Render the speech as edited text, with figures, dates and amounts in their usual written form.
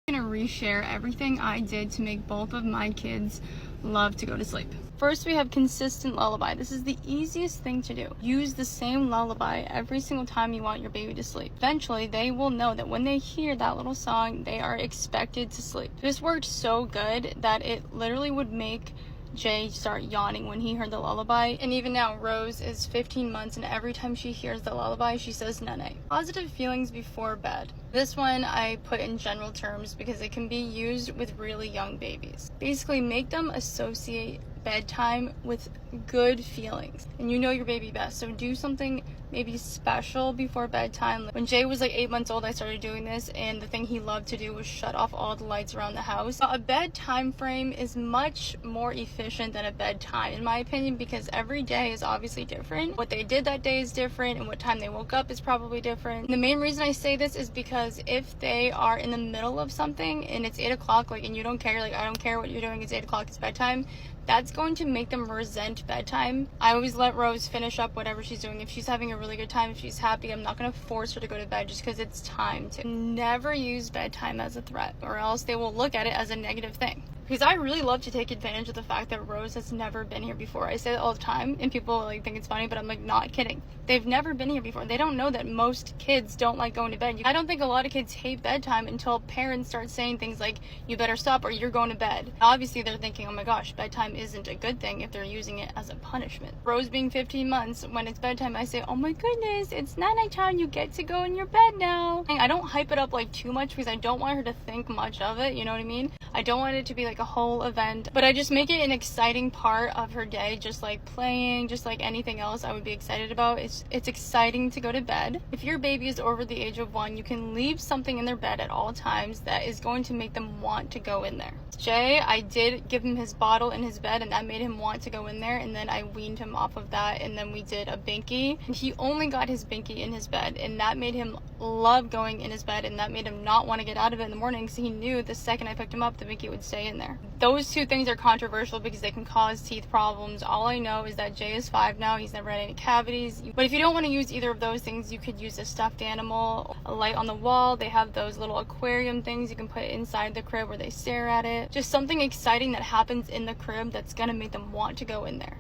I'm gonna reshare everything I did to make both of my kids love to go to sleep. First, we have consistent lullaby. This is the easiest thing to do. Use the same lullaby every single time you want your baby to sleep. Eventually, they will know that when they hear that little song, they are expected to sleep. This worked so good that it literally would make Jay start yawning when he heard the lullaby. And even now, Rose is 15 months, and every time she hears the lullaby, she says nene. Positive feelings before bed. This one I put in general terms because it can be used with really young babies. Basically, make them associate bedtime with good feelings, and you know your baby best, so do something maybe special before bedtime. When Jay was like 8 months old, I started doing this, and the thing he loved to do was shut off all the lights around the house. A bedtime frame is much more efficient than a bedtime, in my opinion, because every day is obviously different. What they did that day is different, and what time they woke up is probably different. And the main reason I say this is because if they are in the middle of something and it's 8 o'clock, like, and you don't care, like, I don't care what you're doing, it's 8 o'clock, it's bedtime, that's going to make them resent bedtime. I always let Rose finish up whatever she's doing. If she's having a really good time, if she's happy, I'm not going to force her to go to bed just because it's time to. Never use bedtime as a threat, or else they will look at it as a negative thing. Because I really love to take advantage of the fact that Rose has never been here before. I say that all the time, and people like think it's funny, but I'm like, not kidding. They've never been here before. They don't know that most kids don't like going to bed. I don't think a lot of kids hate bedtime until parents start saying things like, you better stop or you're going to bed. Obviously, they're thinking, oh my gosh, bedtime isn't a good thing if they're using it as a punishment. Rose being 15 months, when it's bedtime, I say, oh my goodness, it's night time, you get to go in your bed now. I don't hype it up like too much because I don't want her to think much of it, you know what I mean? I don't want it to be like a whole event, but I just make it an exciting part of her day, just like playing, just like anything else I would be excited about. It's exciting to go to bed. If your baby is over the age of 1, you can leave something in their bed at all times that is going to make them want to go in there. Jay, I did give him his bottle in his bed, and that made him want to go in there, and then I weaned him off of that, and then we did a binky, and he only got his binky in his bed, and that made him love going in his bed, and that made him not want to get out of it in the morning, because he knew the second I picked him up, the binky would stay in there. Those two things are controversial because they can cause teeth problems. All I know is that Jay is 5 now. He's never had any cavities. But if you don't want to use either of those things, you could use a stuffed animal, a light on the wall. They have those little aquarium things you can put inside the crib where they stare at it. Just something exciting that happens in the crib that's going to make them want to go in there.